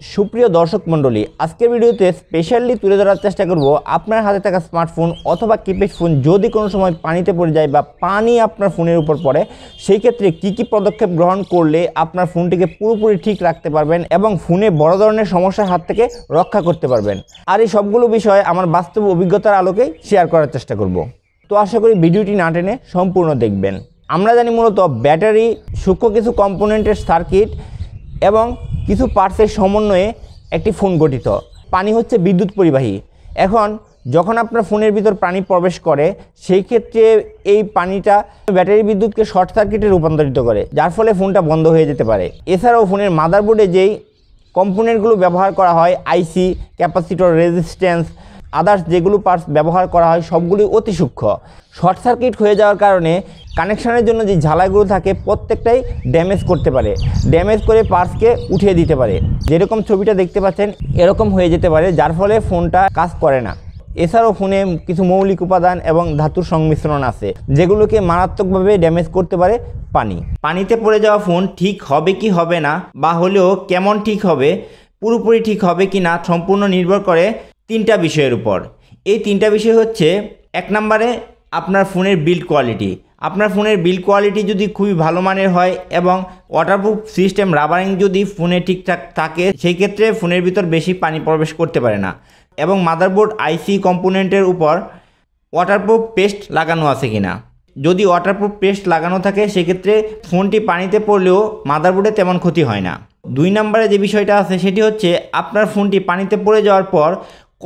সুপ্রিয় দর্শক মণ্ডলী, আজকের ভিডিওতে স্পেশালি তুলে ধরার চেষ্টা করব আপনার হাতে থাকা স্মার্টফোন অথবা কিপ্যাড ফোন যদি কোনো সময় পানিতে পড়ে যায় বা পানি আপনার ফোনের উপর পড়ে, সেই ক্ষেত্রে কী পদক্ষেপ গ্রহণ করলে আপনার ফোনটিকে পুরোপুরি ঠিক রাখতে পারবেন এবং ফোনে বড় ধরনের সমস্যার হাত থেকে রক্ষা করতে পারবেন। আর এই সবগুলো বিষয় আমার বাস্তব অভিজ্ঞতার আলোকে শেয়ার করার চেষ্টা করব। তো আশা করি ভিডিওটি না টেনে সম্পূর্ণ দেখবেন। আমরা জানি মূলত ব্যাটারি, সূক্ষ্ম কিছু কম্পোনেন্টের সার্কিট এবং কিছু পার্টসের সমন্বয়ে একটি ফোন গঠিত। পানি হচ্ছে বিদ্যুৎ পরিবাহী। এখন যখন আপনার ফোনের ভিতর পানি প্রবেশ করে, সেই ক্ষেত্রে এই পানিটা ব্যাটারি বিদ্যুৎকে শর্ট সার্কিটে রূপান্তরিত করে, যার ফলে ফোনটা বন্ধ হয়ে যেতে পারে। এছাড়াও ফোনের মাদারবোর্ডে যেই কম্পোনেন্টগুলো ব্যবহার করা হয়, আইসি, ক্যাপাসিটর, রেজিস্ট্যান্স, আদার্স যেগুলো পার্টস ব্যবহার করা হয়, সবগুলি অতি সূক্ষ্ম। শর্ট সার্কিট হয়ে যাওয়ার কারণে কানেকশানের জন্য যে ঝালাইগুলো থাকে প্রত্যেকটাই ড্যামেজ করতে পারে, ড্যামেজ করে পার্টসকে উঠিয়ে দিতে পারে। যেরকম ছবিটা দেখতে পাচ্ছেন এরকম হয়ে যেতে পারে, যার ফলে ফোনটা কাজ করে না। এছাড়াও ফোনে কিছু মৌলিক উপাদান এবং ধাতুর সংমিশ্রণ আছে, যেগুলোকে মারাত্মকভাবে ড্যামেজ করতে পারে পানি। পানিতে পড়ে যাওয়া ফোন ঠিক হবে কি হবে না, বা হলেও কেমন ঠিক হবে, পুরোপুরি ঠিক হবে কি না, সম্পূর্ণ নির্ভর করে তিনটা বিষয়ের উপর। এই তিনটা বিষয় হচ্ছে, এক নম্বরে আপনার ফোনের বিল্ড কোয়ালিটি। আপনার ফোনের বিল্ড কোয়ালিটি যদি খুবই ভালো মানের হয় এবং ওয়াটারপ্রুফ সিস্টেম রাবারিং যদি ফোনে ঠিকঠাক থাকে, সেই ক্ষেত্রে ফোনের ভিতর বেশি পানি প্রবেশ করতে পারে না। এবং মাদারবোর্ড, আইসি কম্পোনেন্টের উপর ওয়াটারপ্রুফ পেস্ট লাগানো আছে কিনা। যদি ওয়াটারপ্রুফ পেস্ট লাগানো থাকে, সেক্ষেত্রে ফোনটি পানিতে পড়লেও মাদারবোর্ডে তেমন ক্ষতি হয় না। দুই নম্বরে যে বিষয়টা আছে সেটি হচ্ছে, আপনার ফোনটি পানিতে পড়ে যাওয়ার পর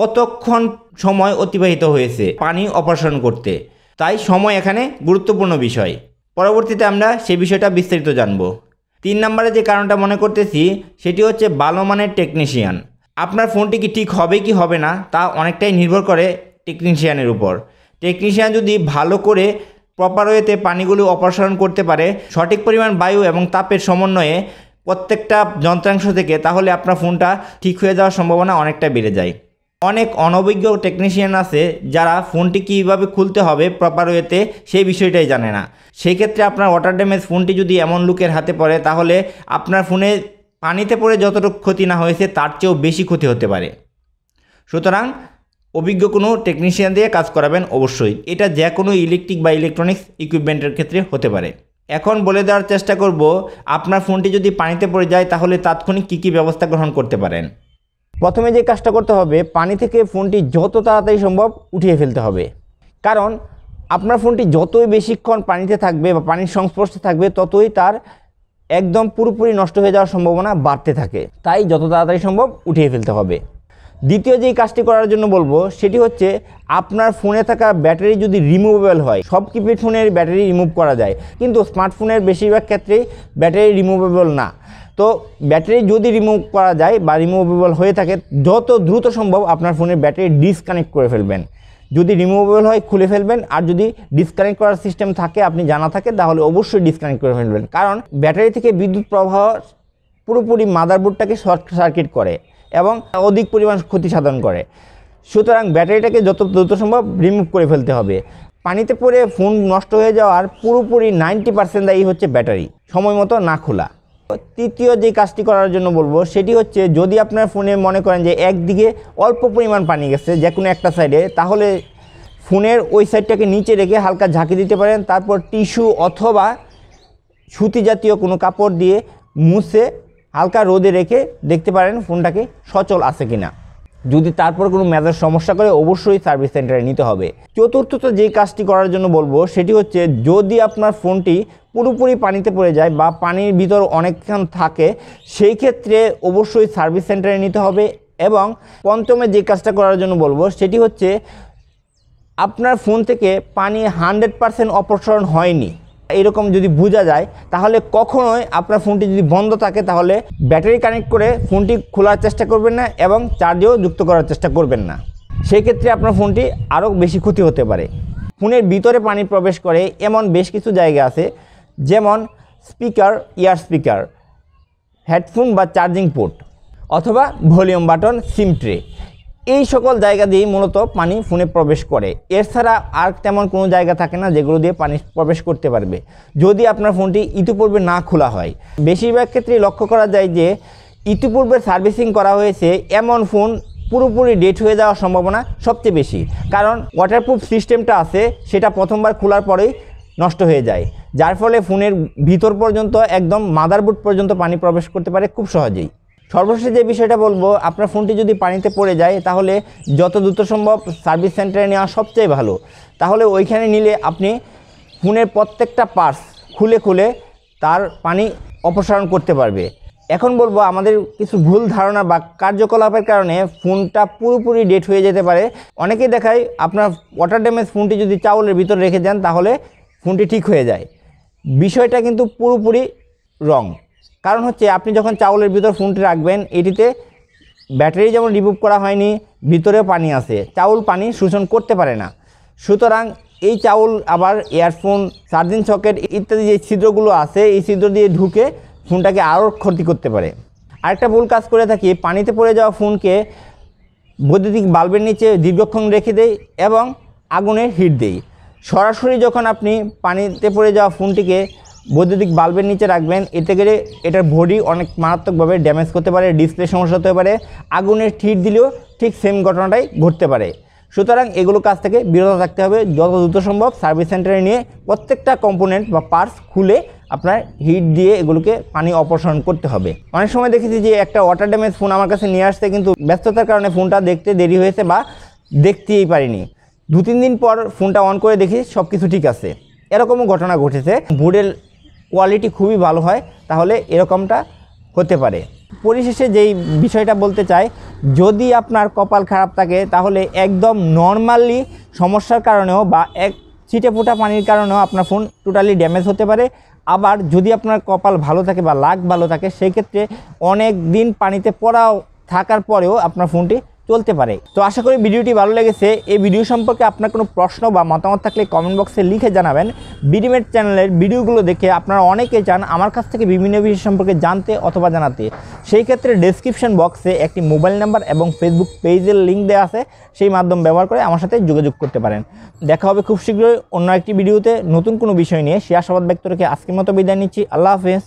কতক্ষণ সময় অতিবাহিত হয়েছে পানি অপারেশন করতে। তাই সময় এখানে গুরুত্বপূর্ণ বিষয়। পরবর্তীতে আমরা সেই বিষয়টা বিস্তারিত জানব। তিন নম্বরে যে কারণটা মনে করতেছি সেটি হচ্ছে ভালো মানের টেকনিশিয়ান। আপনার ফোনটি কি ঠিক হবে কি হবে না, তা অনেকটাই নির্ভর করে টেকনিশিয়ানের উপর। টেকনিশিয়ান যদি ভালো করে প্রপার ওয়েতে পানিগুলো অপারেশন করতে পারে, সঠিক পরিমাণ বায়ু এবং তাপের সমন্বয়ে প্রত্যেকটা যন্ত্রাংশ থেকে, তাহলে আপনার ফোনটা ঠিক হয়ে যাওয়ার সম্ভাবনা অনেকটা বেড়ে যায়। অনেক অনভিজ্ঞ টেকনিশিয়ান আছে যারা ফোনটি কীভাবে খুলতে হবে প্রপার ওয়েতে সেই বিষয়টাই জানে না। সেই ক্ষেত্রে আপনার ওয়াটার ড্যামেজ ফোনটি যদি এমন লোকের হাতে পড়ে, তাহলে আপনার ফোনে পানিতে পড়ে যতটুকু ক্ষতি না হয়েছে তার চেয়েও বেশি ক্ষতি হতে পারে। সুতরাং অভিজ্ঞ কোনো টেকনিশিয়ান দিয়ে কাজ করাবেন অবশ্যই। এটা যে কোনো ইলেকট্রিক বা ইলেকট্রনিক্স ইকুইপমেন্টের ক্ষেত্রে হতে পারে। এখন বলে দেওয়ার চেষ্টা করব, আপনার ফোনটি যদি পানিতে পড়ে যায় তাহলে তাৎক্ষণিক কী ব্যবস্থা গ্রহণ করতে পারেন। প্রথমে যে কাজটা করতে হবে, পানি থেকে ফোনটি যত তাড়াতাড়ি সম্ভব উঠিয়ে ফেলতে হবে। কারণ আপনার ফোনটি যতই বেশিক্ষণ পানিতে থাকবে বা পানির সংস্পর্শে থাকবে, ততই তার একদম পুরোপুরি নষ্ট হয়ে যাওয়ার সম্ভাবনা বাড়তে থাকে। তাই যত তাড়াতাড়ি সম্ভব উঠিয়ে ফেলতে হবে। দ্বিতীয় যেই কাজটি করার জন্য বলবো সেটি হচ্ছে, আপনার ফোনে থাকা ব্যাটারি যদি রিমুভেবল হয়, সব কিপ্যাড ফোনের ব্যাটারি রিমুভ করা যায়, কিন্তু স্মার্টফোনের বেশিরভাগ ক্ষেত্রেই ব্যাটারি রিমুভেবল না। তো ব্যাটারি যদি রিমুভ করা যায় বা রিমুভেবল হয়ে থাকে, যত দ্রুত সম্ভব আপনার ফোনের ব্যাটারি ডিসকানেক্ট করে ফেলবেন। যদি রিমুভেবল হয় খুলে ফেলবেন, আর যদি ডিসকানেক্ট করার সিস্টেম থাকে, আপনি জানা থাকে, তাহলে অবশ্যই ডিসকানেক্ট করে ফেলবেন। কারণ ব্যাটারি থেকে বিদ্যুৎ প্রবাহ পুরোপুরি মাদারবোর্ডটাকে শর্ট সার্কিট করে এবং অধিক পরিমাণ ক্ষতি সাধন করে। সুতরাং ব্যাটারিটাকে যত দ্রুত সম্ভব রিমুভ করে ফেলতে হবে। পানিতে পড়ে ফোন নষ্ট হয়ে যাওয়ার পুরোপুরি 90% দায়ী হচ্ছে ব্যাটারি সময় মতো না খোলা। তৃতীয় যে কাজটি করার জন্য বলবো সেটি হচ্ছে, যদি আপনার ফোনে মনে করেন যে একদিকে অল্প পরিমাণ পানি গেছে যে কোনো একটা সাইডে, তাহলে ফোনের ওই সাইডটাকে নিচে রেখে হালকা ঝাঁকি দিতে পারেন। তারপর টিস্যু অথবা সুতি জাতীয় কোনো কাপড় দিয়ে মুছে হালকা রোদে রেখে দেখতে পারেন ফোনটাকে সচল আছে কিনা। যদি তারপর কোনো মেজার সমস্যা করে, অবশ্যই সার্ভিস সেন্টারে নিতে হবে। চতুর্থত যেই কাজটি করার জন্য বলবো সেটি হচ্ছে, যদি আপনার ফোনটি পুরোপুরি পানিতে পড়ে যায় বা পানির ভিতর অনেকক্ষণ থাকে, সেই ক্ষেত্রে অবশ্যই সার্ভিস সেন্টারে নিতে হবে। এবং পঞ্চমে যে কাজটা করার জন্য বলবো সেটি হচ্ছে, আপনার ফোন থেকে পানি 100% অপসারণ হয়নি এরকম যদি বোঝা যায়, তাহলে কখনোই আপনার ফোনটি যদি বন্ধ থাকে, তাহলে ব্যাটারি কানেক্ট করে ফোনটি খোলার চেষ্টা করবেন না এবং চার্জেও যুক্ত করার চেষ্টা করবেন না। সেই ক্ষেত্রে আপনার ফোনটি আরও বেশি ক্ষতি হতে পারে। ফোনের ভিতরে পানি প্রবেশ করে এমন বেশ কিছু জায়গা আছে, যেমন স্পিকার, ইয়ার স্পিকার, হেডফোন বা চার্জিং পোর্ট, অথবা ভলিউম বাটন, সিম ট্রে। এই সকল জায়গা দিয়েই মূলত পানি ফোনে প্রবেশ করে। এছাড়া আর তেমন কোনো জায়গা থাকে না যেগুলো দিয়ে পানি প্রবেশ করতে পারবে, যদি আপনার ফোনটি ইতিপূর্বে না খোলা হয়। বেশিরভাগ ক্ষেত্রেই লক্ষ্য করা যায় যে ইতিপূর্বে সার্ভিসিং করা হয়েছে এমন ফোন পুরোপুরি ডেট হয়ে যাওয়ার সম্ভাবনা সবচেয়ে বেশি, কারণ ওয়াটারপ্রুফ সিস্টেমটা আছে সেটা প্রথমবার খোলার পরেই নষ্ট হয়ে যায়, যার ফলে ফোনের ভিতর পর্যন্ত একদম মাদারবোর্ড পর্যন্ত পানি প্রবেশ করতে পারে খুব সহজেই। সর্বশেষ যে বিষয়টা বলবো, আপনার ফোনটি যদি পানিতে পড়ে যায় তাহলে যত দ্রুত সম্ভব সার্ভিস সেন্টারে নেওয়া সবচেয়ে ভালো। তাহলে ওইখানে নিলে আপনি ফোনের প্রত্যেকটা পার্টস খুলে খুলে তার পানি অপসারণ করতে পারবে। এখন বলবো আমাদের কিছু ভুল ধারণা বা কার্যকলাপের কারণে ফোনটা পুরোপুরি ডেট হয়ে যেতে পারে। অনেকেই দেখায় আপনার ওয়াটার ড্যামেজ ফোনটি যদি চাউলের ভিতরে রেখে যান তাহলে ফোনটি ঠিক হয়ে যায়। বিষয়টা কিন্তু পুরোপুরি রং। কারণ হচ্ছে আপনি যখন চাউলের ভিতর ফোনটি রাখবেন, এটিতে ব্যাটারি যেমন রিমুভ করা হয়নি, ভিতরেও পানি আছে, চাউল পানি শোষণ করতে পারে না। সুতরাং এই চাউল আবার ইয়ারফোন, চার্জিং সকেট ইত্যাদি যে ছিদ্রগুলো আছে এই ছিদ্র দিয়ে ঢুকে ফোনটাকে আরও ক্ষতি করতে পারে। আরেকটা ভুল কাজ করে থাকি, পানিতে পড়ে যাওয়া ফোনকে বৈদ্যুতিক বাল্বের নিচে দীর্ঘক্ষণ রেখে দেই এবং আগুনে হিট দেই। সরাসরি যখন আপনি পানিতে পড়ে যাওয়া ফোনটিকে বৈদ্যুতিক বাল্বের নিচে রাখবেন, এতে করে এটার বডি অনেক মারাত্মকভাবে ড্যামেজ করতে পারে, ডিসপ্লে সমস্যা হতে পারে, আগুনের হিট দিলেও ঠিক সেম ঘটনাটাই ঘটতে পারে। সুতরাং এগুলো কাজ থেকে বিরত থাকতে হবে। যত দ্রুত সম্ভব সার্ভিস সেন্টারে নিয়ে প্রত্যেকটা কম্পোনেন্ট বা পার্টস খুলে আপনার হিট দিয়ে এগুলোকে পানি অপসারণ করতে হবে। অনেক সময় দেখেছি যে একটা ওয়াটার ড্যামেজ ফোন আমার কাছে নিয়ে আসতে, কিন্তু ব্যস্ততার কারণে ফোনটা দেখতে দেরি হয়েছে বা দেখতেই পারিনি। 2-3 দিন পর ফোনটা অন করে দেখি সব কিছু ঠিক আছে। এরকমও ঘটনা ঘটেছে। বোর্ডের কোয়ালিটি খুবই ভালো হয় তাহলে এরকমটা হতে পারে। পরিশেষে যেই বিষয়টা বলতে চাই, যদি আপনার কপাল খারাপ থাকে তাহলে একদম নর্মালি সমস্যার কারণেও বা এক ছিটে ফোটা পানির কারণেও আপনার ফোন টোটালি ড্যামেজ হতে পারে। আবার যদি আপনার কপাল ভালো থাকে বা লাক ভালো থাকে, সেই ক্ষেত্রে অনেক দিন পানিতে পড়া থাকার পরেও আপনার ফোনটি চলতে পারে। তো আশা করি ভিডিওটি ভালো লেগেছে। এই ভিডিও সম্পর্কে আপনার কোনো প্রশ্ন বা মতামত থাকলে কমেন্ট বক্সে লিখে জানাবেন। বিডিমেট চ্যানেলের ভিডিওগুলো দেখে আপনারা অনেকে চান আমার কাছ থেকে বিভিন্ন বিষয় সম্পর্কে জানতে অথবা জানাতে। সেই ক্ষেত্রে ডেসক্রিপশন বক্সে একটি মোবাইল নাম্বার এবং ফেসবুক পেজের লিঙ্ক দেওয়া আছে, সেই মাধ্যম ব্যবহার করে আমার সাথে যোগাযোগ করতে পারেন। দেখা হবে খুব শীঘ্রই অন্য একটি ভিডিওতে নতুন কোনো বিষয় নিয়ে। সে আশাবাদ ব্যক্ত রেখে আজকের মতো বিদায় নিচ্ছি। আল্লাহ হাফেজ।